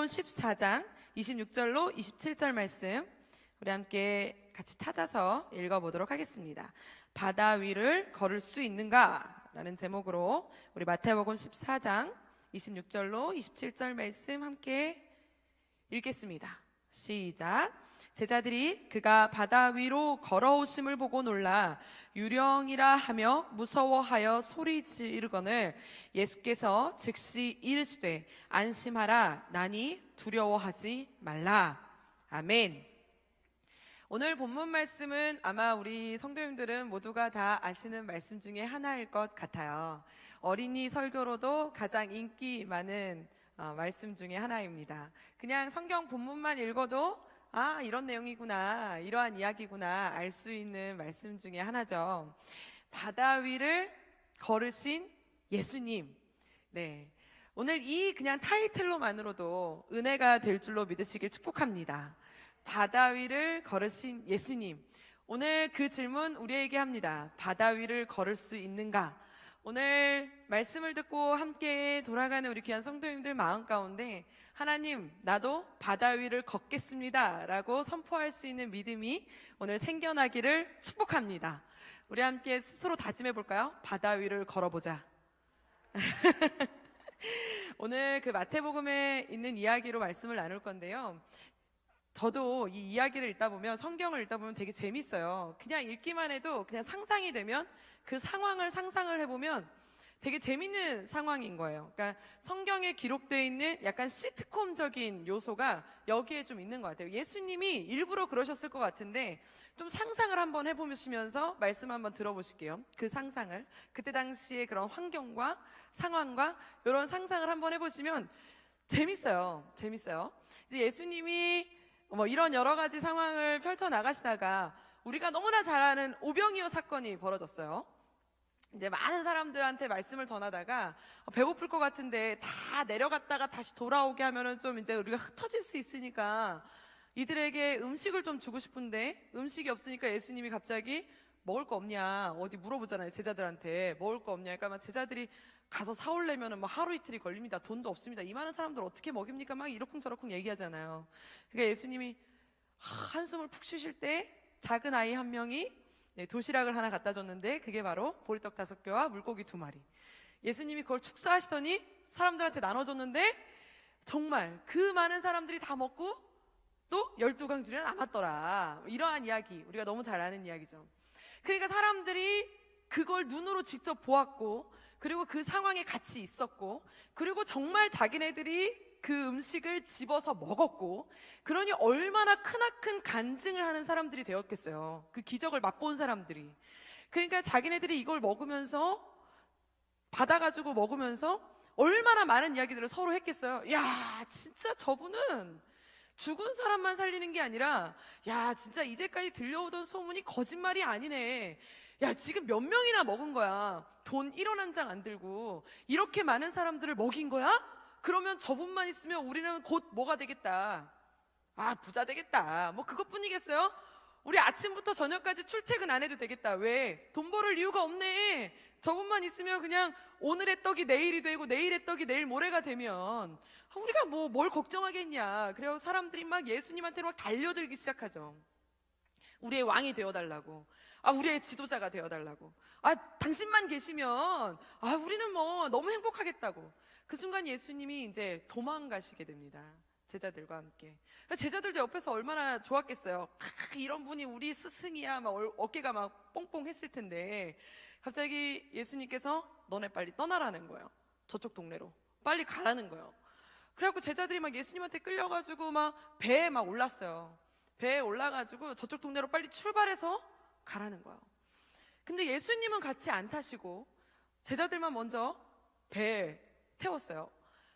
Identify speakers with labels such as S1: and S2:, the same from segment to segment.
S1: 14장 26절로 27절 말씀 우리 함께 같이 찾아서 읽어보도록 하겠습니다. 바다 위를 걸을 수 있는가? 라는 제목으로 우리 마태복음 14장 26절로 27절 말씀 함께 읽겠습니다. 시작. 제자들이 그가 바다 위로 걸어오심을 보고 놀라 유령이라 하며 무서워하여 소리 지르거늘 예수께서 즉시 이르시되 안심하라 나니 두려워하지 말라. 아멘. 오늘 본문 말씀은 아마 우리 성도님들은 모두가 다 아시는 말씀 중에 하나일 것 같아요. 어린이 설교로도 가장 인기 많은 말씀 중에 하나입니다. 그냥 성경 본문만 읽어도 이런 내용이구나, 이러한 이야기구나 알 수 있는 말씀 중에 하나죠. 바다 위를 걸으신 예수님. 네, 오늘 이 그냥 타이틀로만으로도 은혜가 될 줄로 믿으시길 축복합니다. 바다 위를 걸으신 예수님. 오늘 그 질문 우리에게 합니다. 바다 위를 걸을 수 있는가? 오늘 말씀을 듣고 함께 돌아가는 우리 귀한 성도님들 마음 가운데 하나님, 나도 바다 위를 걷겠습니다 라고 선포할 수 있는 믿음이 오늘 생겨나기를 축복합니다. 우리 함께 스스로 다짐해 볼까요? 바다 위를 걸어보자. 오늘 그 마태복음에 있는 이야기로 말씀을 나눌 건데요, 저도 이 이야기를 읽다 보면, 성경을 읽다 보면 되게 재밌어요. 그냥 읽기만 해도 그냥 상상이 되면 그 상황을 상상을 해보면 되게 재밌는 상황인 거예요. 그러니까 성경에 기록되어 있는 약간 시트콤적인 요소가 여기에 좀 있는 것 같아요. 예수님이 일부러 그러셨을 것 같은데 좀 상상을 한번 해보시면서 말씀 한번 들어보실게요. 그 상상을, 그때 당시의 그런 환경과 상황과 이런 상상을 한번 해보시면 재밌어요. 이제 예수님이 이런 여러 가지 상황을 펼쳐나가시다가 우리가 너무나 잘 아는 오병이어 사건이 벌어졌어요. 이제 많은 사람들한테 말씀을 전하다가 배고플 것 같은데 다 내려갔다가 다시 돌아오게 하면은 좀 이제 우리가 흩어질 수 있으니까 이들에게 음식을 좀 주고 싶은데 음식이 없으니까 예수님이 갑자기 먹을 거 없냐 어디 물어보잖아요. 제자들한테 먹을 거 없냐. 그러니까 막 제자들이 가서 사오려면은 뭐 하루 이틀이 걸립니다. 돈도 없습니다. 이 많은 사람들 어떻게 먹입니까? 막 이러쿵저러쿵 얘기하잖아요. 그러니까 예수님이 한숨을 푹 쉬실 때 작은 아이 한 명이 도시락을 하나 갖다 줬는데 그게 바로 보리떡 5개와 물고기 2마리. 예수님이 그걸 축사하시더니 사람들한테 나눠줬는데 정말 그 많은 사람들이 다 먹고 또 12강줄이 남았더라. 이러한 이야기, 우리가 너무 잘 아는 이야기죠. 그러니까 사람들이 그걸 눈으로 직접 보았고, 그리고 그 상황에 같이 있었고, 그리고 정말 자기네들이 그 음식을 집어서 먹었고, 그러니 얼마나 크나큰 간증을 하는 사람들이 되었겠어요. 그 기적을 맛본 사람들이. 그러니까 자기네들이 이걸 먹으면서, 받아가지고 먹으면서 얼마나 많은 이야기들을 서로 했겠어요. 야, 진짜 저분은 죽은 사람만 살리는 게 아니라, 야, 진짜 이제까지 들려오던 소문이 거짓말이 아니네. 야, 지금 몇 명이나 먹은 거야. 돈 1원 한 장 안 들고 이렇게 많은 사람들을 먹인 거야? 그러면 저분만 있으면 우리는 곧 뭐가 되겠다. 부자 되겠다. 뭐 그것뿐이겠어요? 우리 아침부터 저녁까지 출퇴근 안 해도 되겠다. 왜? 돈 벌을 이유가 없네. 저분만 있으면 그냥 오늘의 떡이 내일이 되고 내일의 떡이 내일 모레가 되면 우리가 뭘 걱정하겠냐. 그래서 사람들이 막 예수님한테로 막 달려들기 시작하죠. 우리의 왕이 되어달라고, 우리의 지도자가 되어달라고, 당신만 계시면 우리는 너무 행복하겠다고. 그 순간 예수님이 이제 도망가시게 됩니다. 제자들과 함께. 제자들도 옆에서 얼마나 좋았겠어요. 이런 분이 우리 스승이야. 막 어깨가 막 뽕뽕 했을 텐데 갑자기 예수님께서 너네 빨리 떠나라는 거예요. 저쪽 동네로 빨리 가라는 거예요. 그래갖고 제자들이 막 예수님한테 끌려가지고 막 배에 막 올랐어요. 배에 올라가지고 저쪽 동네로 빨리 출발해서 가라는 거예요. 근데 예수님은 같이 안 타시고 제자들만 먼저 배에 태웠어요.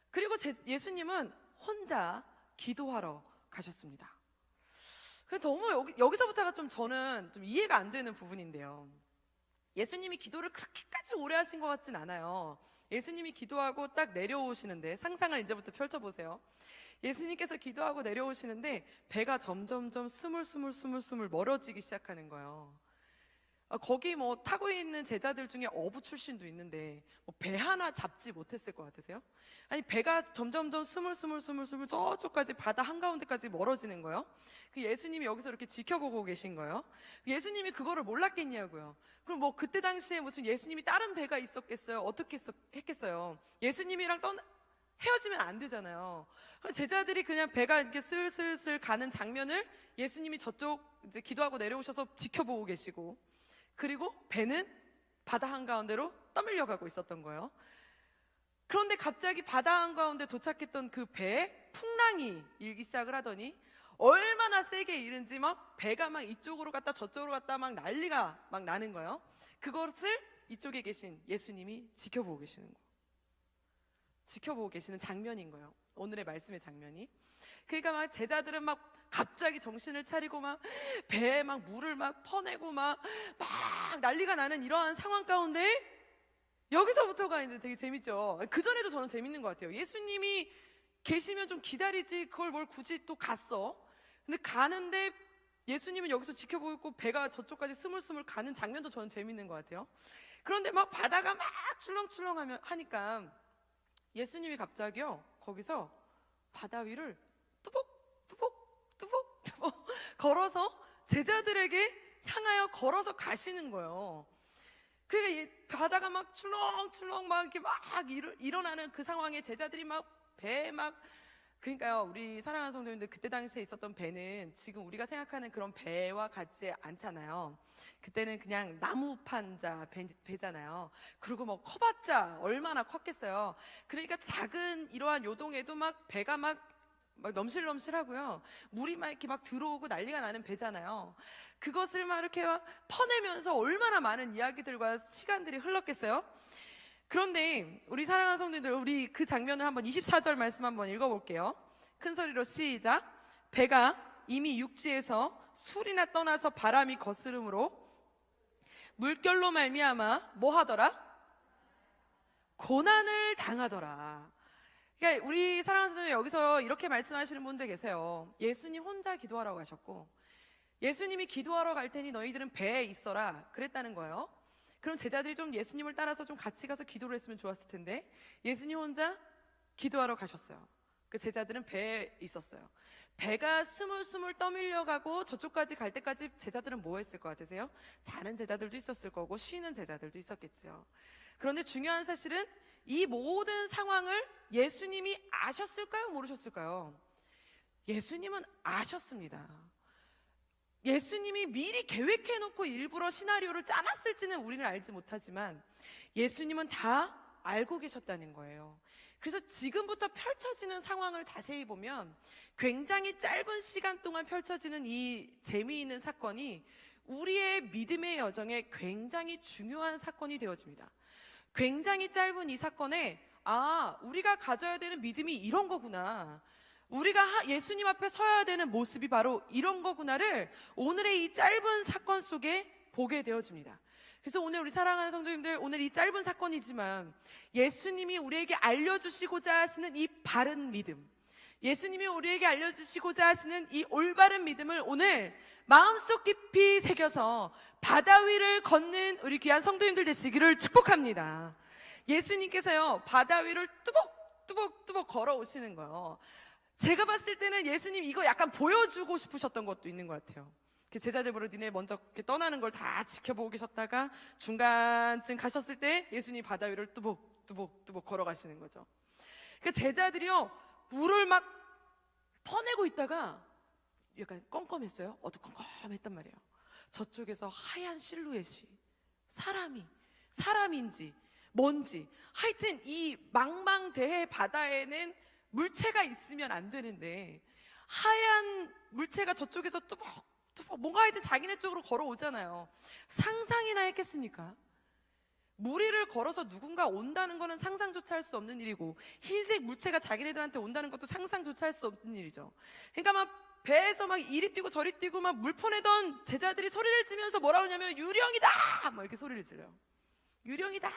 S1: 그리고 예수님은 혼자 기도하러 가셨습니다. 그래서 너무 여기서부터가 저는 좀 이해가 안 되는 부분인데요. 예수님이 기도를 그렇게까지 오래 하신 것 같진 않아요. 예수님이 기도하고 딱 내려오시는데, 상상을 이제부터 펼쳐보세요. 예수님께서 기도하고 내려오시는데 배가 점점점 스물스물 멀어지기 시작하는 거예요. 거기 뭐 타고 있는 제자들 중에 어부 출신도 있는데 뭐 배 하나 잡지 못했을 것 같으세요? 아니 배가 점점점 스물스물 저쪽까지 바다 한가운데까지 멀어지는 거예요. 그 예수님이 여기서 이렇게 지켜보고 계신 거예요. 예수님이 그거를 몰랐겠냐고요. 그럼 뭐 그때 당시에 무슨 예수님이 다른 배가 있었겠어요? 어떻게 했겠어요? 예수님이랑 헤어지면 안 되잖아요. 제자들이 그냥 배가 이렇게 슬슬슬 가는 장면을 예수님이 저쪽 이제 기도하고 내려오셔서 지켜보고 계시고, 그리고 배는 바다 한가운데로 떠밀려 가고 있었던 거예요. 그런데 갑자기 바다 한가운데 도착했던 그 배에 풍랑이 일기 시작을 하더니 얼마나 세게 일은지 막 배가 막 이쪽으로 갔다 저쪽으로 갔다 막 난리가 막 나는 거예요. 그것을 이쪽에 계신 예수님이 지켜보고 계시는 거예요. 지켜보고 계시는 장면인 거예요. 오늘의 말씀의 장면이. 그러니까 막 제자들은 막 갑자기 정신을 차리고 막 배에 막 물을 막 퍼내고 막 난리가 나는 이러한 상황 가운데 여기서부터가 이제 되게 재밌죠. 그 전에도 저는 재밌는 것 같아요. 예수님이 계시면 좀 기다리지 그걸 뭘 굳이 또 갔어. 근데 가는데 예수님은 여기서 지켜보고 있고 배가 저쪽까지 스물스물 가는 장면도 저는 재밌는 것 같아요. 그런데 막 바다가 막 출렁출렁 하니까 예수님이 갑자기요 거기서 바다 위를 뚜벅뚜벅 걸어서 제자들에게 향하여 걸어서 가시는 거예요. 그러니까 이 바다가 막 출렁출렁 막 이렇게 막 일어나는 그 상황에 제자들이 막 배 막, 그러니까요 우리 사랑하는 성도님들, 그때 당시에 있었던 배는 지금 우리가 생각하는 그런 배와 같지 않잖아요. 그때는 그냥 나무판자 배잖아요. 그리고 뭐 커봤자 얼마나 컸겠어요. 그러니까 작은 이러한 요동에도 막 배가 막 넘실넘실하고요. 물이 막 이렇게 막 들어오고 난리가 나는 배잖아요. 그것을 막 이렇게 막 퍼내면서 얼마나 많은 이야기들과 시간들이 흘렀겠어요. 그런데 우리 사랑하는 성도님들, 우리 그 장면을 한번 24절 말씀 한번 읽어볼게요. 큰 소리로 시작. 배가 이미 육지에서 술이나 떠나서 바람이 거스름으로 물결로 말미암아 뭐 하더라? 고난을 당하더라. 그러니까 우리 사랑하는 성도님, 여기서 이렇게 말씀하시는 분들 계세요. 예수님 혼자 기도하러 가셨고 예수님이 기도하러 갈 테니 너희들은 배에 있어라 그랬다는 거예요. 그럼 제자들이 좀 예수님을 따라서 좀 같이 가서 기도를 했으면 좋았을 텐데 예수님 혼자 기도하러 가셨어요. 그 제자들은 배에 있었어요. 배가 스물스물 떠밀려가고 저쪽까지 갈 때까지 제자들은 뭐 했을 것 같으세요? 자는 제자들도 있었을 거고 쉬는 제자들도 있었겠죠. 그런데 중요한 사실은 이 모든 상황을 예수님이 아셨을까요? 모르셨을까요? 예수님은 아셨습니다. 예수님이 미리 계획해놓고 일부러 시나리오를 짜놨을지는 우리는 알지 못하지만 예수님은 다 알고 계셨다는 거예요. 그래서 지금부터 펼쳐지는 상황을 자세히 보면 굉장히 짧은 시간 동안 펼쳐지는 이 재미있는 사건이 우리의 믿음의 여정에 굉장히 중요한 사건이 되어집니다. 굉장히 짧은 이 사건에 우리가 가져야 되는 믿음이 이런 거구나, 우리가 예수님 앞에 서야 되는 모습이 바로 이런 거구나를 오늘의 이 짧은 사건 속에 보게 되어집니다. 그래서 오늘 우리 사랑하는 성도님들, 오늘 이 짧은 사건이지만 예수님이 우리에게 알려주시고자 하시는 이 바른 믿음, 예수님이 우리에게 알려주시고자 하시는 이 올바른 믿음을 오늘 마음속 깊이 새겨서 바다 위를 걷는 우리 귀한 성도님들 되시기를 축복합니다. 예수님께서요 바다 위를 뚜벅뚜벅 걸어오시는 거예요. 제가 봤을 때는 예수님 이거 약간 보여주고 싶으셨던 것도 있는 것 같아요. 제자들 보러 니네 먼저 떠나는 걸 다 지켜보고 계셨다가 중간쯤 가셨을 때 예수님 바다 위를 뚜벅뚜벅 걸어가시는 거죠. 그 제자들이요 물을 막 퍼내고 있다가 약간 껌껌했어요. 어두컴컴했단 말이에요. 저쪽에서 하얀 실루엣이 사람인지 뭔지, 하여튼 이 망망대해 바다에는 물체가 있으면 안 되는데 하얀 물체가 저쪽에서 뚜벅뚜벅 뭔가 하여튼 자기네 쪽으로 걸어오잖아요. 상상이나 했겠습니까? 무리를 걸어서 누군가 온다는 거는 상상조차 할 수 없는 일이고 흰색 물체가 자기네들한테 온다는 것도 상상조차 할 수 없는 일이죠. 그러니까 막 배에서 막 이리 뛰고 저리 뛰고 막 물 퍼내던 제자들이 소리를 지면서 뭐라 그러냐면 유령이다! 막 이렇게 소리를 질러요. 유령이다!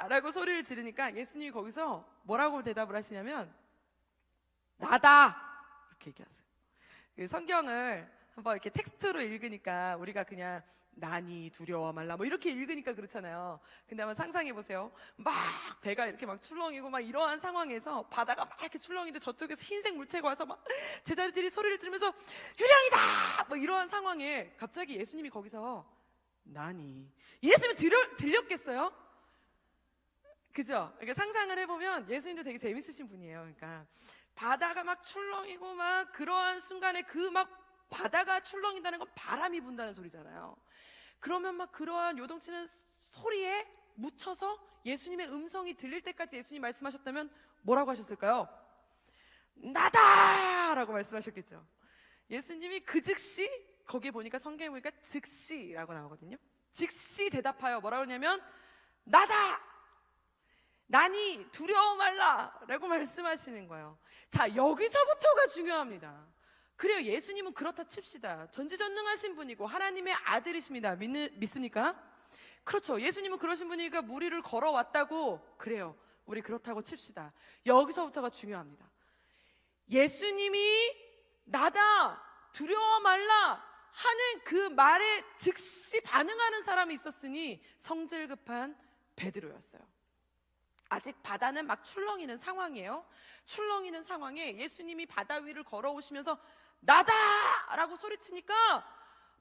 S1: 라고 소리를 지르니까 예수님이 거기서 뭐라고 대답을 하시냐면 나다! 이렇게 얘기하세요. 성경을 한번 이렇게 텍스트로 읽으니까 우리가 그냥 나니 두려워 말라 뭐 이렇게 읽으니까 그렇잖아요. 근데 한번 상상해 보세요. 막 배가 이렇게 막 출렁이고 막 이러한 상황에서 바다가 막 이렇게 출렁이는데 저쪽에서 흰색 물체가 와서 막 제자들이 소리를 지르면서 유령이다 뭐 이러한 상황에 갑자기 예수님이 거기서 나니, 예수님이 들렸겠어요? 그죠? 그러니까 상상을 해보면 예수님도 되게 재밌으신 분이에요. 그러니까 바다가 막 출렁이고 막 그러한 순간에 그 막 바다가 출렁인다는 건 바람이 분다는 소리잖아요. 그러면 막 그러한 요동치는 소리에 묻혀서 예수님의 음성이 들릴 때까지 예수님 말씀하셨다면 뭐라고 하셨을까요? 나다! 라고 말씀하셨겠죠. 예수님이 그 즉시, 거기에 보니까 성경에 보니까 즉시라고 나오거든요. 즉시 대답하여 뭐라고 하냐면 나다! 나니 두려워 말라! 라고 말씀하시는 거예요. 자, 여기서부터가 중요합니다. 그래요, 예수님은 그렇다 칩시다. 전지전능하신 분이고 하나님의 아들이십니다. 믿습니까? 그렇죠. 예수님은 그러신 분이니까 물 위를 걸어왔다고. 그래요, 우리 그렇다고 칩시다. 여기서부터가 중요합니다. 예수님이 나다 두려워 말라 하는 그 말에 즉시 반응하는 사람이 있었으니 성질 급한 베드로였어요. 아직 바다는 막 출렁이는 상황이에요. 출렁이는 상황에 예수님이 바다 위를 걸어오시면서 나다! 라고 소리치니까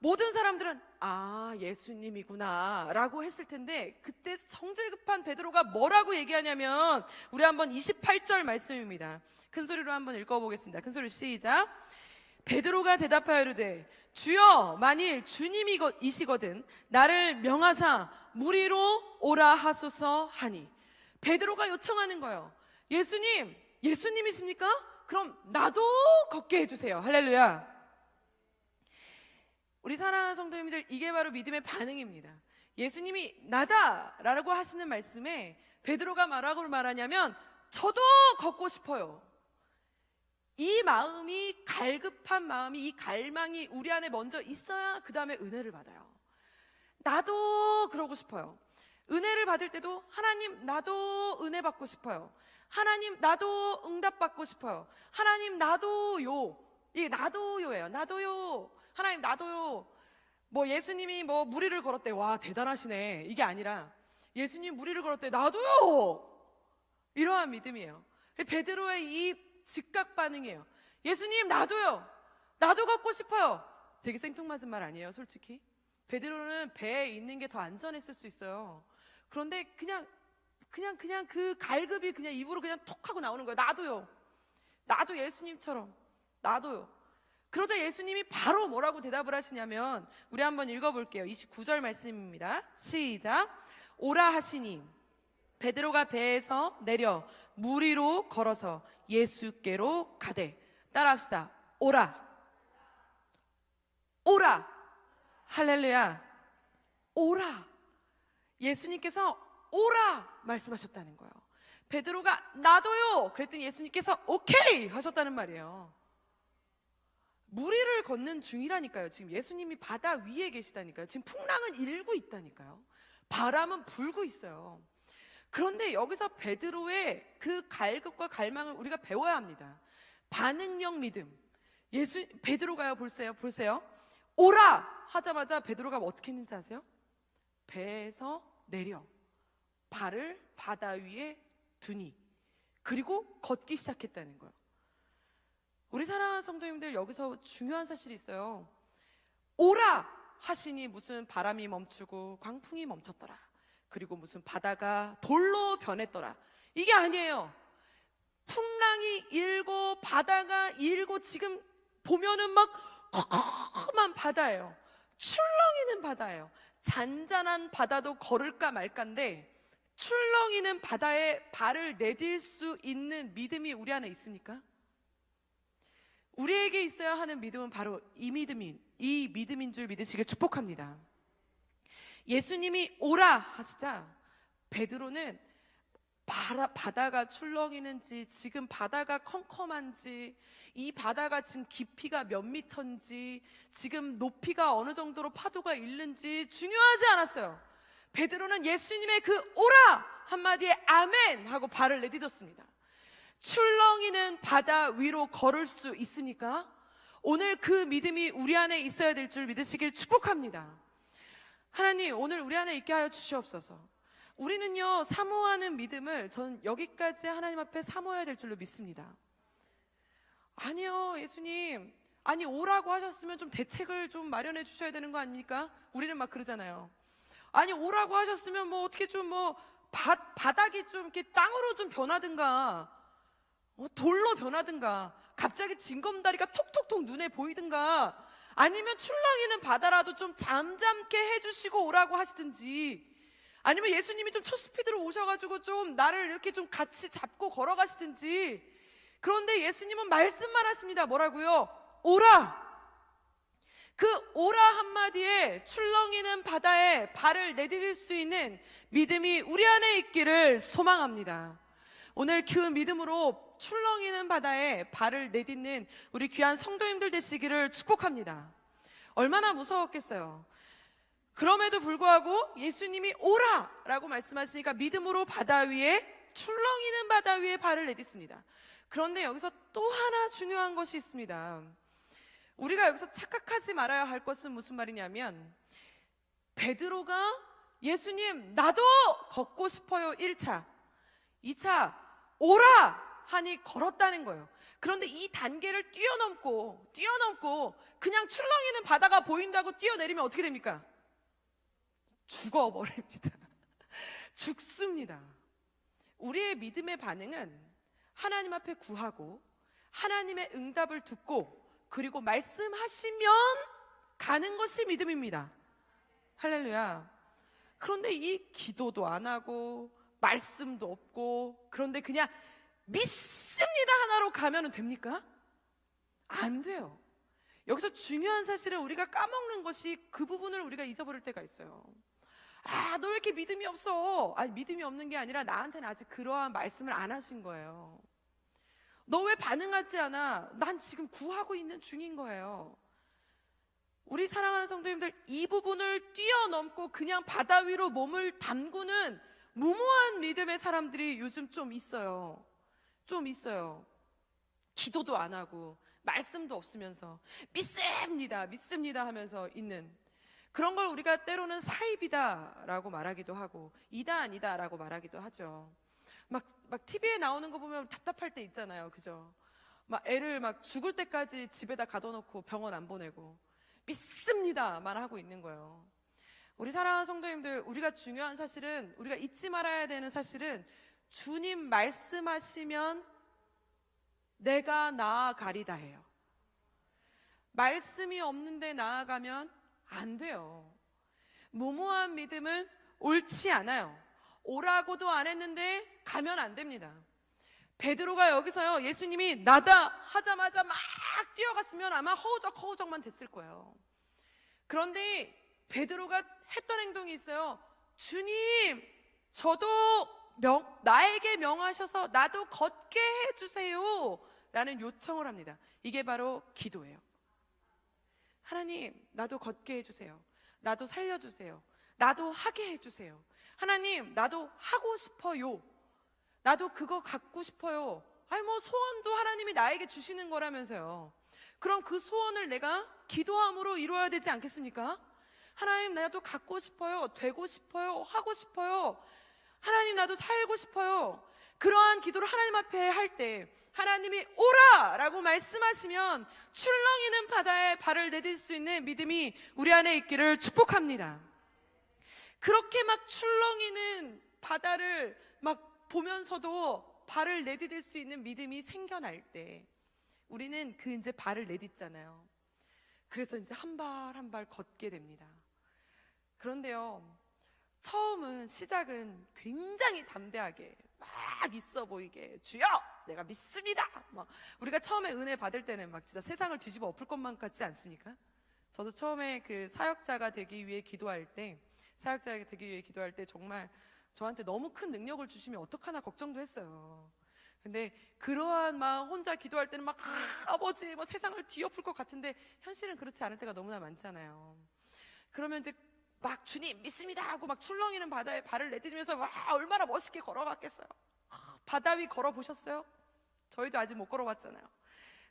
S1: 모든 사람들은 아, 예수님이구나 라고 했을 텐데, 그때 성질 급한 베드로가 뭐라고 얘기하냐면, 우리 한번 28절 말씀입니다. 큰 소리로 한번 읽어보겠습니다. 큰 소리 시작. 베드로가 대답하여 이르되 주여, 만일 주님이시거든 나를 명하사 물 위로 오라 하소서 하니. 베드로가 요청하는 거예요. 예수님, 예수님이십니까? 그럼 나도 걷게 해주세요. 할렐루야. 우리 사랑하는 성도님들, 이게 바로 믿음의 반응입니다. 예수님이 나다라고 하시는 말씀에 베드로가 뭐라고 말하냐면 저도 걷고 싶어요. 이 마음이, 갈급한 마음이, 이 갈망이 우리 안에 먼저 있어야 그 다음에 은혜를 받아요. 나도 그러고 싶어요. 은혜를 받을 때도 하나님 나도 은혜 받고 싶어요. 하나님 나도 응답 받고 싶어요. 하나님 나도요. 이게 나도요예요. 나도요. 하나님 나도요. 뭐 예수님이 뭐 무리를 걸었대. 와, 대단하시네. 이게 아니라 예수님 무리를 걸었대. 나도요. 이러한 믿음이에요. 베드로의 이 즉각 반응이에요. 예수님 나도요. 나도 걷고 싶어요. 되게 생뚱맞은 말 아니에요, 솔직히? 베드로는 배에 있는 게 더 안전했을 수 있어요. 그런데 그냥 그 갈급이 그냥 입으로 그냥 톡 하고 나오는 거예요. 나도요. 나도 예수님처럼. 나도요. 그러자 예수님이 바로 뭐라고 대답을 하시냐면, 우리 한번 읽어볼게요. 29절 말씀입니다. 시작. 오라 하시니 베드로가 배에서 내려 물 위로 걸어서 예수께로 가되. 따라합시다. 오라. 오라. 할렐루야. 오라. 예수님께서 오라 말씀하셨다는 거예요. 베드로가 나도요 그랬더니 예수님께서 오케이 하셨다는 말이에요. 물 위를 걷는 중이라니까요. 지금 예수님이 바다 위에 계시다니까요. 지금 풍랑은 일고 있다니까요. 바람은 불고 있어요. 그런데 여기서 베드로의 그 갈급과 갈망을 우리가 배워야 합니다. 반응형 믿음. 베드로가요, 보세요. 오라 하자마자 베드로가 어떻게 했는지 아세요? 배에서 내려 발을 바다 위에 두니, 그리고 걷기 시작했다는 거예요. 우리 사랑하는 성도님들, 여기서 중요한 사실이 있어요. 오라 하시니 무슨 바람이 멈추고 광풍이 멈췄더라, 그리고 무슨 바다가 돌로 변했더라, 이게 아니에요. 풍랑이 일고 바다가 일고 지금 보면은 막 컴컴한 바다예요. 출렁이는 바다예요. 잔잔한 바다도 걸을까 말까인데 출렁이는 바다에 발을 내딜 수 있는 믿음이 우리 안에 있습니까? 우리에게 있어야 하는 믿음은 바로 이 믿음인 줄 믿으시길 축복합니다. 예수님이 오라 하시자 베드로는 바다가 출렁이는지, 지금 바다가 컴컴한지, 이 바다가 지금 깊이가 몇 미터인지, 지금 높이가 어느 정도로 파도가 있는지 중요하지 않았어요. 베드로는 예수님의 그 오라 한마디에 아멘 하고 발을 내딛었습니다. 출렁이는 바다 위로 걸을 수 있습니까? 오늘 그 믿음이 우리 안에 있어야 될 줄 믿으시길 축복합니다. 하나님 오늘 우리 안에 있게 하여 주시옵소서. 우리는요 사모하는 믿음을 전 여기까지 하나님 앞에 사모해야 될 줄로 믿습니다. 아니요 예수님, 아니 오라고 하셨으면 좀 대책을 좀 마련해 주셔야 되는 거 아닙니까? 우리는 막 그러잖아요. 아니 오라고 하셨으면 뭐 어떻게 좀 뭐 바닥이 좀 이렇게 땅으로 좀 변하든가, 돌로 변하든가, 갑자기 징검다리가 톡톡톡 눈에 보이든가, 아니면 출렁이는 바다라도 좀 잠잠케 해주시고 오라고 하시든지, 아니면 예수님이 좀 초스피드로 오셔가지고 좀 나를 이렇게 좀 같이 잡고 걸어가시든지. 그런데 예수님은 말씀만 하십니다. 뭐라고요? 오라! 그 오라 한마디에 출렁이는 바다에 발을 내디딜 수 있는 믿음이 우리 안에 있기를 소망합니다. 오늘 그 믿음으로 출렁이는 바다에 발을 내딛는 우리 귀한 성도님들 되시기를 축복합니다. 얼마나 무서웠겠어요. 그럼에도 불구하고 예수님이 오라! 라고 말씀하시니까 믿음으로 바다 위에, 출렁이는 바다 위에 발을 내딛습니다. 그런데 여기서 또 하나 중요한 것이 있습니다. 우리가 여기서 착각하지 말아야 할 것은 무슨 말이냐면, 베드로가 예수님 나도 걷고 싶어요 1차, 2차 오라 하니 걸었다는 거예요. 그런데 이 단계를 뛰어넘고 그냥 출렁이는 바다가 보인다고 뛰어내리면 어떻게 됩니까? 죽어버립니다. 죽습니다. 우리의 믿음의 반응은 하나님 앞에 구하고 하나님의 응답을 듣고 그리고 말씀하시면 가는 것이 믿음입니다. 할렐루야. 그런데 이 기도도 안 하고 말씀도 없고 그런데 그냥 믿습니다 하나로 가면 됩니까? 안 돼요. 여기서 중요한 사실은 우리가 까먹는 것이, 그 부분을 우리가 잊어버릴 때가 있어요. 아, 너 왜 이렇게 믿음이 없어? 아니, 믿음이 없는 게 아니라 나한테는 아직 그러한 말씀을 안 하신 거예요. 너 왜 반응하지 않아? 난 지금 구하고 있는 중인 거예요. 우리 사랑하는 성도님들, 이 부분을 뛰어넘고 그냥 바다 위로 몸을 담그는 무모한 믿음의 사람들이 요즘 좀 있어요. 기도도 안 하고 말씀도 없으면서 믿습니다 하면서 있는 그런 걸 우리가 때로는 사입이다라고 말하기도 하고 이다라고 말하기도 하죠. 막 TV에 나오는 거 보면 답답할 때 있잖아요. 그죠? 막 애를 막 죽을 때까지 집에다 가둬놓고 병원 안 보내고 믿습니다만 하고 있는 거예요. 우리 사랑하는 성도님들, 우리가 중요한 사실은, 우리가 잊지 말아야 되는 사실은, 주님 말씀하시면 내가 나아가리다 해요. 말씀이 없는데 나아가면 안 돼요. 무모한 믿음은 옳지 않아요. 오라고도 안 했는데 가면 안 됩니다. 베드로가 여기서요, 예수님이 나다 하자마자 막 뛰어갔으면 아마 허우적만 됐을 거예요. 그런데 베드로가 했던 행동이 있어요. 주님, 저도 나에게 명하셔서 나도 걷게 해주세요 라는 요청을 합니다. 이게 바로 기도예요. 하나님, 나도 걷게 해주세요. 나도 살려주세요. 나도 하게 해주세요. 하나님, 나도 하고 싶어요. 나도 그거 갖고 싶어요. 아니 뭐 소원도 하나님이 나에게 주시는 거라면서요. 그럼 그 소원을 내가 기도함으로 이루어야 되지 않겠습니까? 하나님, 나도 갖고 싶어요. 되고 싶어요. 하고 싶어요. 하나님, 나도 살고 싶어요. 그러한 기도를 하나님 앞에 할 때 하나님이 오라! 라고 말씀하시면 출렁이는 바다에 발을 내딜 수 있는 믿음이 우리 안에 있기를 축복합니다. 그렇게 막 출렁이는 바다를 막 보면서도 발을 내디딜 수 있는 믿음이 생겨날 때 우리는 그 이제 발을 내딛잖아요. 그래서 이제 한 발 한 발 걷게 됩니다. 그런데요, 시작은 굉장히 담대하게 막 있어 보이게, 주여 내가 믿습니다. 우리가 처음에 은혜 받을 때는 막 진짜 세상을 뒤집어 엎을 것만 같지 않습니까? 저도 처음에 그 사역자가 되기 위해 기도할 때 정말 저한테 너무 큰 능력을 주시면 어떡하나 걱정도 했어요. 근데 그러한 막 혼자 기도할 때는 막 아버지 뭐 세상을 뒤엎을 것 같은데 현실은 그렇지 않을 때가 너무나 많잖아요. 그러면 이제 막 주님 믿습니다 하고 막 출렁이는 바다에 발을 내디디면서 와 얼마나 멋있게 걸어갔겠어요. 바다 위 걸어보셨어요? 저희도 아직 못 걸어봤잖아요.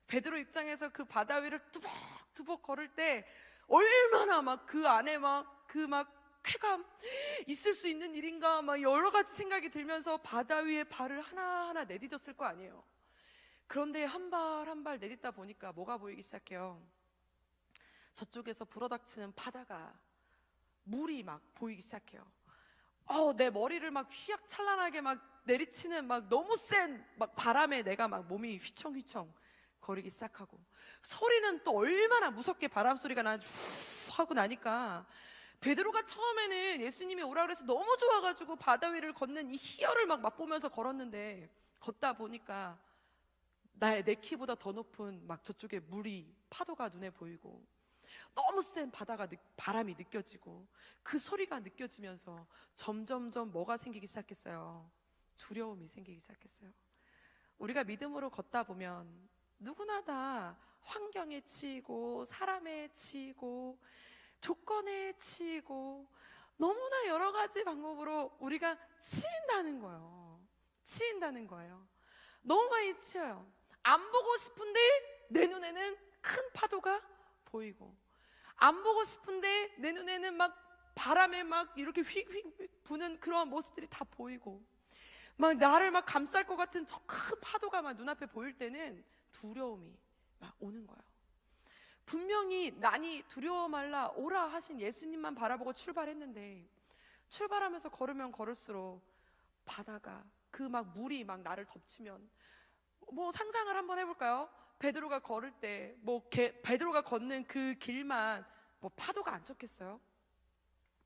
S1: 베드로 입장에서 그 바다 위를 뚜벅뚜벅 걸을 때 얼마나 막 그 안에 막 쾌감, 있을 수 있는 일인가 막 여러 가지 생각이 들면서 바다 위에 발을 하나하나 내딛었을 거 아니에요. 그런데 한 발 한 발 내딛다 보니까 뭐가 보이기 시작해요. 저쪽에서 불어닥치는 바다가, 물이 막 보이기 시작해요. 내 머리를 막 휘황찬란하게 막 내리치는 막 너무 센 막 바람에 내가 막 몸이 휘청휘청 거리기 시작하고, 소리는 또 얼마나 무섭게 바람 소리가 하고 나니까 베드로가 처음에는 예수님이 오라 그래서 너무 좋아가지고 바다 위를 걷는 이 희열을 막 맛보면서 걸었는데, 걷다 보니까 내 키보다 더 높은 막 저쪽에 물이, 파도가 눈에 보이고 너무 센 바람이 느껴지고 그 소리가 느껴지면서 점점점 뭐가 생기기 시작했어요? 두려움이 생기기 시작했어요. 우리가 믿음으로 걷다 보면 누구나 다 환경에 치이고 사람에 치이고 조건에 치이고 너무나 여러 가지 방법으로 우리가 치인다는 거예요. 치인다는 거예요. 너무 많이 치여요. 안 보고 싶은데 내 눈에는 큰 파도가 보이고, 안 보고 싶은데 내 눈에는 막 바람에 막 이렇게 휙휙 부는 그런 모습들이 다 보이고, 막 나를 막 감쌀 것 같은 저 큰 파도가 막 눈앞에 보일 때는 두려움이 막 오는 거예요. 분명히 난이 두려워 말라 오라 하신 예수님만 바라보고 출발했는데, 출발하면서 걸으면 걸을수록 바다가, 그 막 물이 막 나를 덮치면, 뭐 상상을 한번 해볼까요? 베드로가 걸을 때 베드로가 걷는 그 길만 뭐 파도가 안 쳤겠어요?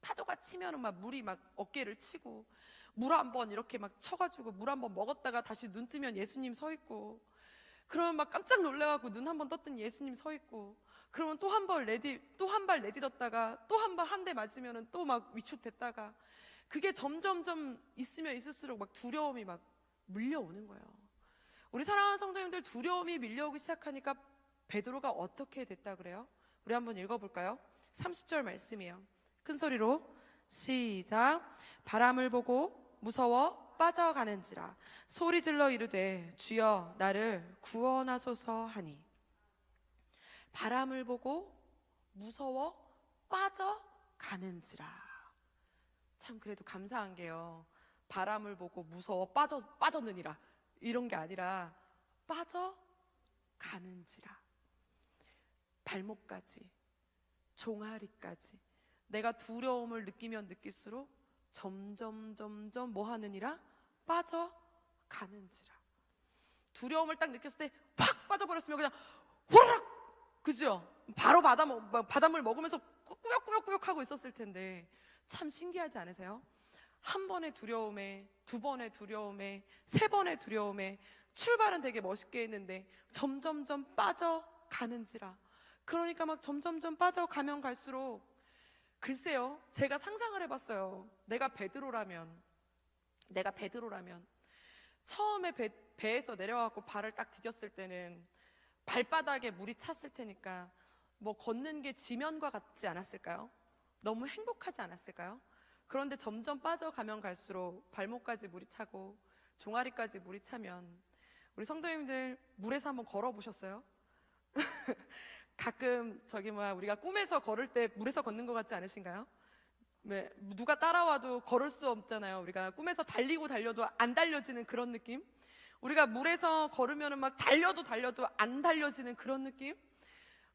S1: 파도가 치면은 막 물이 막 어깨를 치고, 물 한번 이렇게 막 쳐가지고 물 한번 먹었다가 다시 눈 뜨면 예수님 서 있고, 그러면 막 깜짝 놀래가지고 눈 한번 떴더니 예수님 서 있고, 그러면 또 한 발 내딛었다가 또 한 대 맞으면은 또 막 위축됐다가, 그게 점점점 있으면 있을수록 막 두려움이 막 밀려오는 거예요. 우리 사랑하는 성도님들, 두려움이 밀려오기 시작하니까 베드로가 어떻게 됐다 그래요? 우리 한번 읽어볼까요? 30절 말씀이에요. 큰 소리로 시작. 바람을 보고 무서워 빠져가는지라 소리질러 이르되 주여 나를 구원하소서 하니. 바람을 보고 무서워 빠져가는지라. 참 그래도 감사한 게요, 바람을 보고 무서워 빠졌느니라 이런 게 아니라 빠져가는지라. 발목까지, 종아리까지 내가 두려움을 느끼면 느낄수록 점점 뭐 하느니라? 빠져가는지라. 두려움을 딱 느꼈을 때 확 빠져버렸으면 그냥 호락, 그죠? 바로 바닷물 먹으면서 꾸역꾸역 하고 있었을 텐데, 참 신기하지 않으세요? 한 번의 두려움에, 두 번의 두려움에, 세 번의 두려움에 출발은 되게 멋있게 했는데 점점점 빠져가는지라. 그러니까 막 점점점 빠져가면 갈수록, 글쎄요, 제가 상상을 해봤어요. 내가 베드로라면 처음에 배에서 내려와갖고 발을 딱 디뎠을 때는 발바닥에 물이 찼을 테니까 뭐 걷는 게 지면과 같지 않았을까요? 너무 행복하지 않았을까요? 그런데 점점 빠져가면 갈수록 발목까지 물이 차고 종아리까지 물이 차면, 우리 성도님들 물에서 한번 걸어보셨어요? 가끔 우리가 꿈에서 걸을 때 물에서 걷는 것 같지 않으신가요? 네, 누가 따라와도 걸을 수 없잖아요. 우리가 꿈에서 달려도 안 달려지는 그런 느낌? 우리가 물에서 걸으면 막 달려도 안 달려지는 그런 느낌?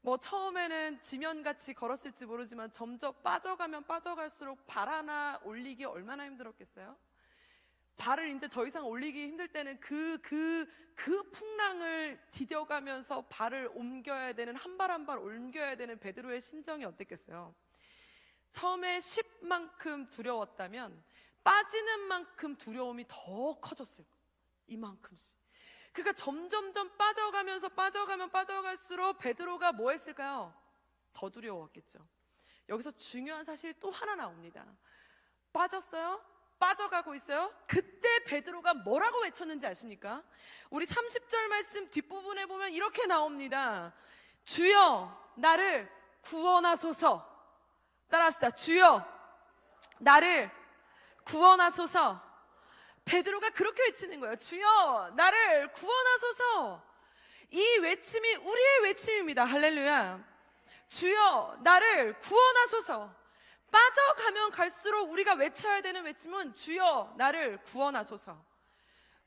S1: 뭐 처음에는 지면같이 걸었을지 모르지만 점점 빠져가면 빠져갈수록 발 하나 올리기 얼마나 힘들었겠어요? 발을 이제 더 이상 올리기 힘들 때는 그 풍랑을 디뎌가면서 발을 옮겨야 되는, 한 발 한 발 옮겨야 되는 베드로의 심정이 어땠겠어요? 처음에 10만큼 두려웠다면 빠지는 만큼 두려움이 더 커졌을 거예요. 이만큼씩. 그러니까 점점점 빠져가면서 빠져갈수록 베드로가 뭐 했을까요? 더 두려웠겠죠. 여기서 중요한 사실이 또 하나 나옵니다. 빠졌어요? 빠져가고 있어요? 그때 베드로가 뭐라고 외쳤는지 아십니까? 우리 30절 말씀 뒷부분에 보면 이렇게 나옵니다. 주여 나를 구원하소서. 따라합시다. 주여 나를 구원하소서. 베드로가 그렇게 외치는 거예요. 주여 나를 구원하소서. 이 외침이 우리의 외침입니다. 할렐루야. 주여 나를 구원하소서. 빠져가면 갈수록 우리가 외쳐야 되는 외침은 주여 나를 구원하소서.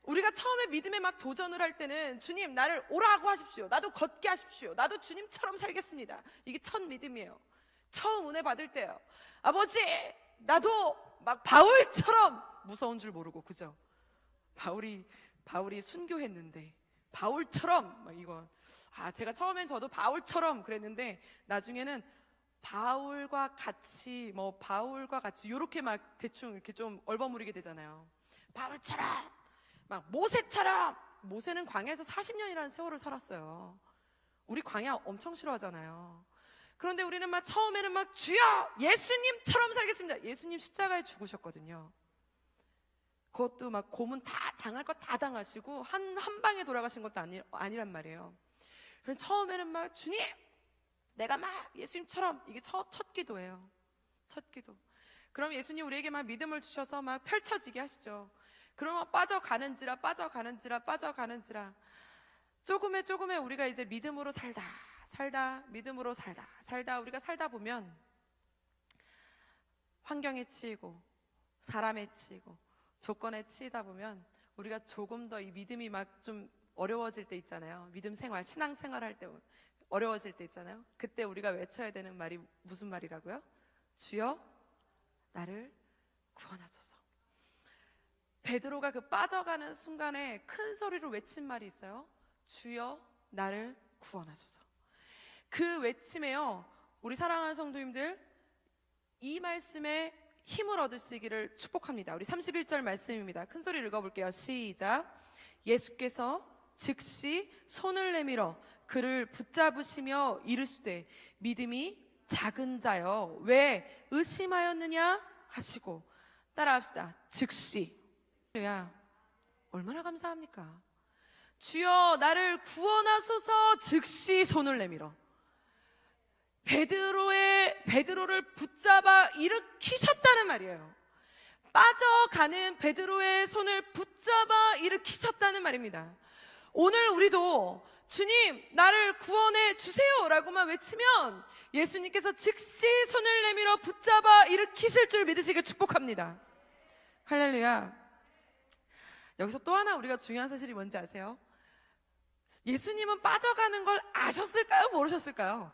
S1: 우리가 처음에 믿음에 막 도전을 할 때는 주님 나를 오라고 하십시오, 나도 걷게 하십시오, 나도 주님처럼 살겠습니다. 이게 첫 믿음이에요. 처음 은혜 받을 때요. 아버지 나도 막 바울처럼, 무서운 줄 모르고, 그죠? 바울이 순교했는데 바울처럼 막 이건, 제가 처음엔 저도 바울처럼 그랬는데 나중에는 바울과 같이 요렇게 막 대충 이렇게 좀 얼버무리게 되잖아요. 바울처럼, 막 모세처럼. 모세는 광야에서 40년이라는 세월을 살았어요. 우리 광야 엄청 싫어하잖아요. 그런데 우리는 막 처음에는 막 주여 예수님처럼 살겠습니다. 예수님 십자가에 죽으셨거든요. 그것도 막 고문 다 당할 거 다 당하시고 한 방에 돌아가신 것도 아니란 말이에요. 그래서 처음에는 막 주님 내가 막 예수님처럼, 이게 첫 기도예요. 첫 기도. 그럼 예수님 우리에게 막 믿음을 주셔서 막 펼쳐지게 하시죠. 그러면 빠져가는지라 조금에 우리가 이제 믿음으로 믿음으로 살다 우리가 살다 보면 환경에 치이고 사람에 치이고 조건에 치이다 보면 우리가 조금 더 이 믿음이 막 좀 어려워질 때 있잖아요. 믿음 생활, 신앙 생활 할 때 어려워질 때 있잖아요. 그때 우리가 외쳐야 되는 말이 무슨 말이라고요? 주여 나를 구원하소서. 베드로가 그 빠져가는 순간에 큰 소리로 외친 말이 있어요. 주여 나를 구원하소서. 그 외침에요, 우리 사랑하는 성도님들 이 말씀에 힘을 얻으시기를 축복합니다. 우리 31절 말씀입니다. 큰 소리로 읽어볼게요. 시작. 예수께서 즉시 손을 내밀어 그를 붙잡으시며 이르시되 믿음이 작은 자여 왜 의심하였느냐 하시고, 따라합시다. 즉시. 야, 얼마나 감사합니까? 주여 나를 구원하소서. 즉시 손을 내밀어 베드로를 붙잡아 일으키셨다는 말이에요. 빠져가는 베드로의 손을 붙잡아 일으키셨다는 말입니다. 오늘 우리도 주님 나를 구원해 주세요 라고만 외치면 예수님께서 즉시 손을 내밀어 붙잡아 일으키실 줄 믿으시길 축복합니다. 할렐루야. 여기서 또 하나 우리가 중요한 사실이 뭔지 아세요? 예수님은 빠져가는 걸 아셨을까요? 모르셨을까요?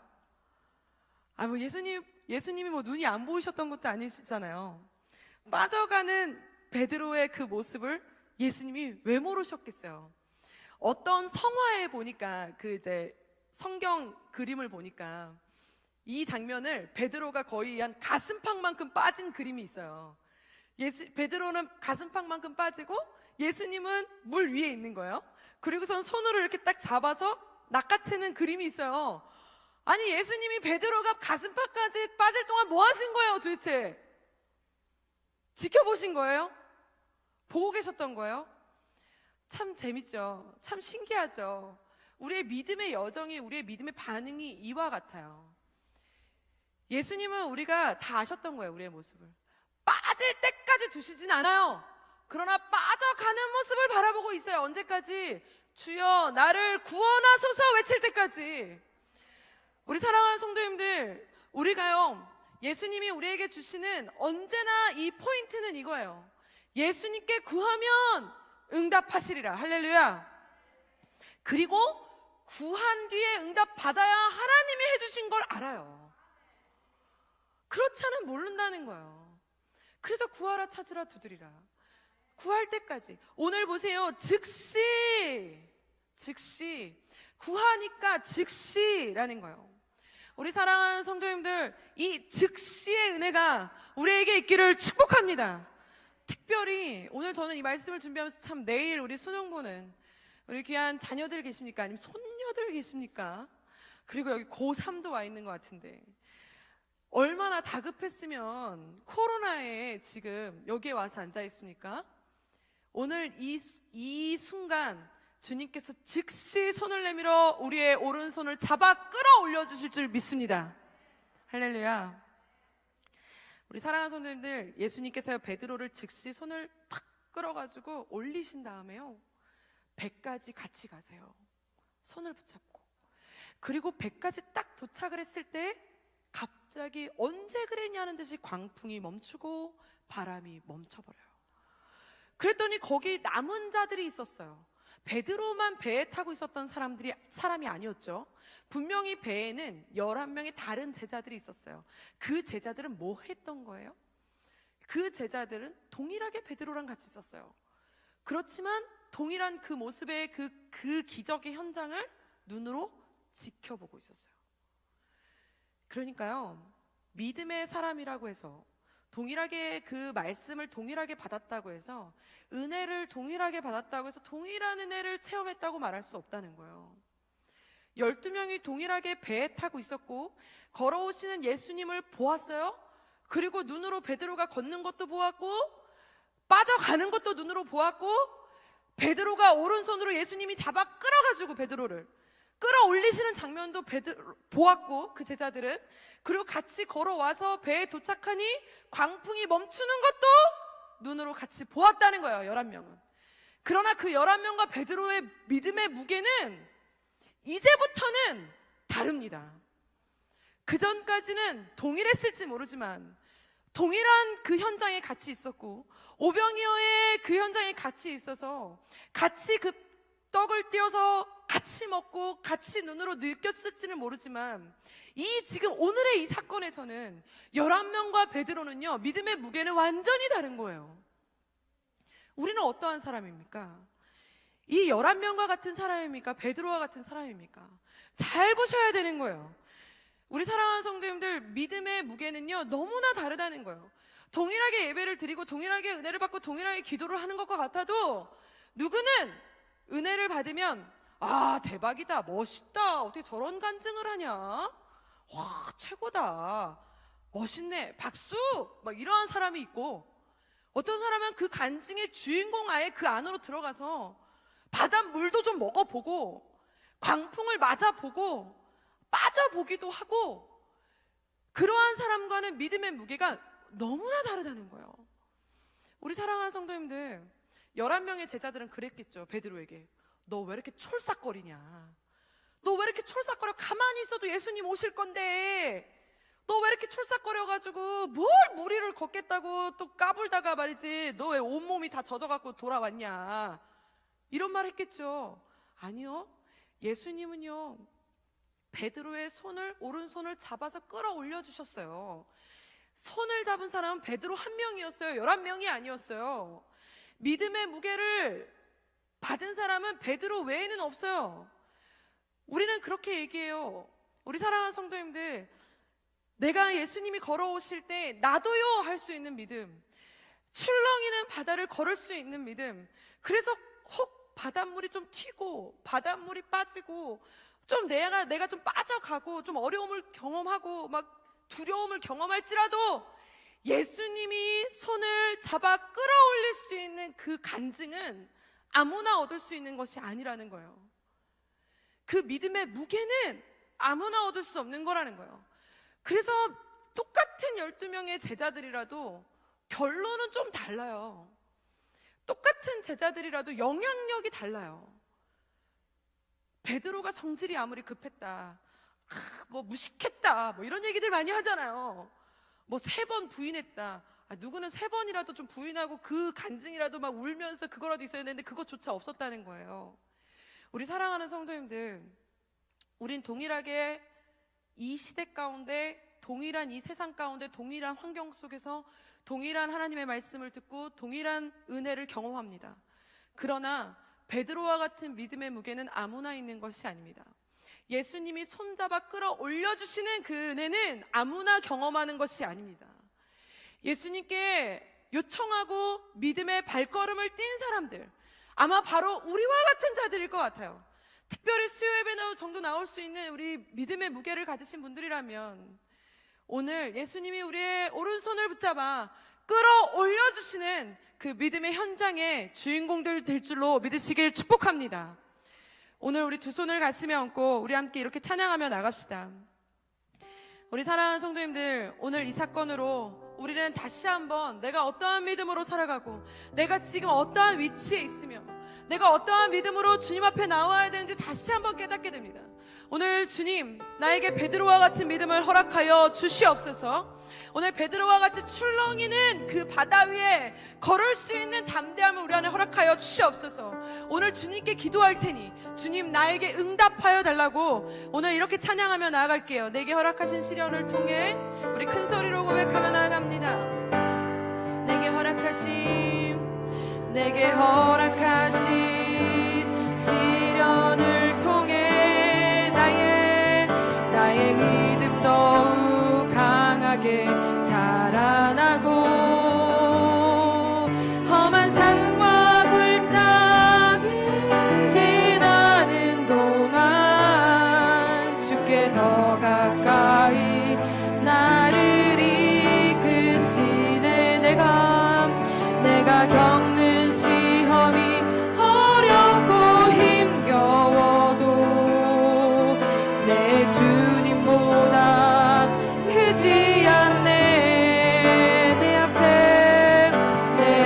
S1: 예수님이 눈이 안 보이셨던 것도 아니시잖아요. 빠져가는 베드로의 그 모습을 예수님이 왜 모르셨겠어요? 어떤 성화에 보니까, 그 이제 성경 그림을 보니까 이 장면을 베드로가 거의 한 가슴팍만큼 빠진 그림이 있어요. 베드로는 가슴팍만큼 빠지고 예수님은 물 위에 있는 거예요. 그리고선 손으로 이렇게 딱 잡아서 낚아채는 그림이 있어요. 아니 예수님이 베드로가 가슴팍까지 빠질 동안 뭐 하신 거예요 도대체? 지켜보신 거예요? 보고 계셨던 거예요? 참 재밌죠. 참 신기하죠. 우리의 믿음의 여정이, 우리의 믿음의 반응이 이와 같아요. 예수님은 우리가 다 아셨던 거예요. 우리의 모습을 빠질 때까지 두시진 않아요. 그러나 빠져가는 모습을 바라보고 있어요. 언제까지? 주여 나를 구원하소서 외칠 때까지. 우리 사랑하는 성도님들, 우리가요 예수님이 우리에게 주시는 언제나 이 포인트는 이거예요. 예수님께 구하면 응답하시리라. 할렐루야. 그리고 구한 뒤에 응답 받아야 하나님이 해주신 걸 알아요. 그렇지 않으면 모른다는 거예요. 그래서 구하라 찾으라 두드리라. 구할 때까지. 오늘 보세요. 즉시 구하니까 즉시라는 거예요. 우리 사랑하는 성도님들, 이 즉시의 은혜가 우리에게 있기를 축복합니다. 특별히 오늘 저는 이 말씀을 준비하면서 참 내일 우리 수능 보는 우리 귀한 자녀들 계십니까? 아니면 손녀들 계십니까? 그리고 여기 고3도 와 있는 것 같은데 얼마나 다급했으면 코로나에 지금 여기에 와서 앉아 있습니까? 오늘 이 순간 주님께서 즉시 손을 내밀어 우리의 오른손을 잡아 끌어올려 주실 줄 믿습니다. 할렐루야. 우리 사랑하는 성도님들, 예수님께서 베드로를 즉시 손을 탁 끌어가지고 올리신 다음에요 배까지 같이 가세요. 손을 붙잡고. 그리고 배까지 딱 도착을 했을 때 갑자기 언제 그랬냐는 듯이 광풍이 멈추고 바람이 멈춰버려요. 그랬더니 거기 남은 자들이 있었어요. 베드로만 배에 타고 있었던 사람이 아니었죠. 분명히 배에는 11명의 다른 제자들이 있었어요. 그 제자들은 뭐 했던 거예요? 그 제자들은 동일하게 베드로랑 같이 있었어요. 그렇지만 동일한 그 모습의 그 기적의 현장을 눈으로 지켜보고 있었어요. 그러니까요, 믿음의 사람이라고 해서, 동일하게 그 말씀을 동일하게 받았다고 해서, 은혜를 동일하게 받았다고 해서 동일한 은혜를 체험했다고 말할 수 없다는 거예요. 12명이 동일하게 배에 타고 있었고 걸어오시는 예수님을 보았어요. 그리고 눈으로 베드로가 걷는 것도 보았고 빠져가는 것도 눈으로 보았고, 베드로가 오른손으로 예수님이 잡아 끌어가지고 베드로를 끌어올리시는 장면도 보았고, 그 제자들은, 그리고 같이 걸어와서 배에 도착하니 광풍이 멈추는 것도 눈으로 같이 보았다는 거예요, 11명은. 그러나 그 11명과 베드로의 믿음의 무게는 이제부터는 다릅니다. 그 전까지는 동일했을지 모르지만 동일한 그 현장에 같이 있었고, 오병이어의 그 현장에 같이 있어서 같이 그 떡을 띄어서 같이 먹고 같이 눈으로 느꼈을지는 모르지만, 지금 오늘의 이 사건에서는 11명과 베드로는요, 믿음의 무게는 완전히 다른 거예요. 우리는 어떠한 사람입니까? 이 11명과 같은 사람입니까? 베드로와 같은 사람입니까? 잘 보셔야 되는 거예요. 우리 사랑하는 성도님들, 믿음의 무게는요 너무나 다르다는 거예요. 동일하게 예배를 드리고 동일하게 은혜를 받고 동일하게 기도를 하는 것과 같아도, 누구는 은혜를 받으면 아 대박이다, 멋있다, 어떻게 저런 간증을 하냐, 와 최고다, 멋있네, 박수, 막 이러한 사람이 있고, 어떤 사람은 그 간증의 주인공 아예 그 안으로 들어가서 바닷물도 좀 먹어보고 광풍을 맞아보고 빠져보기도 하고, 그러한 사람과는 믿음의 무게가 너무나 다르다는 거예요. 우리 사랑하는 성도님들, 11명의 제자들은 그랬겠죠. 베드로에게 너 왜 이렇게 촐싹거리냐, 너 왜 이렇게 촐싹거려, 가만히 있어도 예수님 오실 건데 너 왜 이렇게 촐싹거려가지고 뭘 무리를 걷겠다고 또 까불다가 말이지, 너 왜 온몸이 다 젖어갖고 돌아왔냐, 이런 말 했겠죠. 아니요, 예수님은요 베드로의 오른손을 잡아서 끌어올려 주셨어요. 손을 잡은 사람은 베드로 한 명이었어요. 11명이 아니었어요. 믿음의 무게를 받은 사람은 베드로 외에는 없어요. 우리는 그렇게 얘기해요. 우리 사랑하는 성도님들, 내가 예수님이 걸어오실 때 나도요 할 수 있는 믿음, 출렁이는 바다를 걸을 수 있는 믿음, 그래서 혹 바닷물이 좀 튀고 바닷물이 빠지고 좀 내가 좀 빠져가고 좀 어려움을 경험하고 막 두려움을 경험할지라도 예수님이 손을 잡아 끌어올릴 수 있는 그 간증은 아무나 얻을 수 있는 것이 아니라는 거예요. 그 믿음의 무게는 아무나 얻을 수 없는 거라는 거예요. 그래서 똑같은 12명의 제자들이라도 결론은 좀 달라요. 똑같은 제자들이라도 영향력이 달라요. 베드로가 성질이 아무리 급했다, 뭐 무식했다, 뭐 이런 얘기들 많이 하잖아요. 뭐 3번 부인했다. 누구는 3번이라도 좀 부인하고 그 간증이라도 막 울면서 그거라도 있어야 되는데 그것조차 없었다는 거예요. 우리 사랑하는 성도님들, 우린 동일하게 이 시대 가운데, 동일한 이 세상 가운데, 동일한 환경 속에서 동일한 하나님의 말씀을 듣고 동일한 은혜를 경험합니다. 그러나 베드로와 같은 믿음의 무게는 아무나 있는 것이 아닙니다. 예수님이 손잡아 끌어올려주시는 그 은혜는 아무나 경험하는 것이 아닙니다. 예수님께 요청하고 믿음의 발걸음을 띈 사람들, 아마 바로 우리와 같은 자들일 것 같아요. 특별히 수요 예배 정도 나올 수 있는 우리 믿음의 무게를 가지신 분들이라면 오늘 예수님이 우리의 오른손을 붙잡아 끌어올려주시는 그 믿음의 현장의 주인공들 될 줄로 믿으시길 축복합니다. 오늘 우리 두 손을 가슴에 얹고 우리 함께 이렇게 찬양하며 나갑시다. 우리 사랑하는 성도님들, 오늘 이 사건으로 우리는 다시 한번 내가 어떠한 믿음으로 살아가고 내가 지금 어떠한 위치에 있으며 내가 어떠한 믿음으로 주님 앞에 나와야 되는지 다시 한번 깨닫게 됩니다. 오늘 주님, 나에게 베드로와 같은 믿음을 허락하여 주시옵소서. 오늘 베드로와 같이 출렁이는 그 바다 위에 걸을 수 있는 담대함을 우리 안에 허락하여 주시옵소서. 오늘 주님께 기도할 테니 주님 나에게 응답하여 달라고 오늘 이렇게 찬양하며 나아갈게요. 내게 허락하신 시련을 통해 우리 큰 소리로 고백하며 나아갑니다. 내게 허락하신 시련을 통해 나의 믿음 더욱 강하게 자라나고 험한 산과 굴장이 지나는 동안 주께 더 가까이 나를 이끄시네. 내가 겪는 시험이 어렵고 힘겨워도 내 주님보다 크지 않네. 내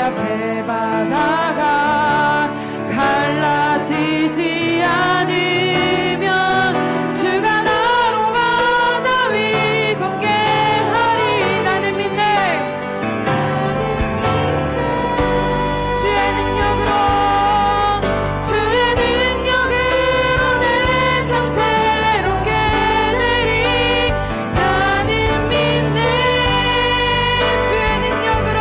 S1: 앞에 바다가 갈라지지 않으면 주가 나로 바다 위 걷게 하리. 나는 믿네. 주의 능력으로 내 삶 새롭게 되리. 나는 믿네. 주의 능력으로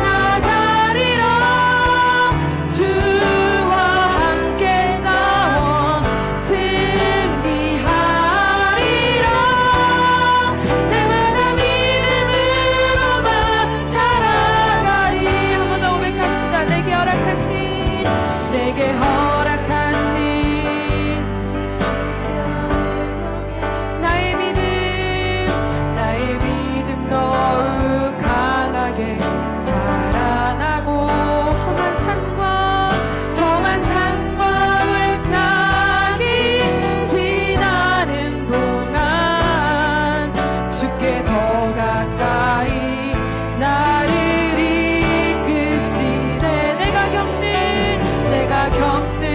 S1: 나가리라. 주와 함께 싸워 승리하리라. 날마다 믿음으로만 살아가리. 한 번 더 고백합시다. 내게 허락하신 나의 믿음 더욱 강하게 자라나고 험한 산과 물장이 지나는 동안 주께 더 가까이 나를 이끄시네. 내가 겪는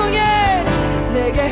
S1: 중에 내게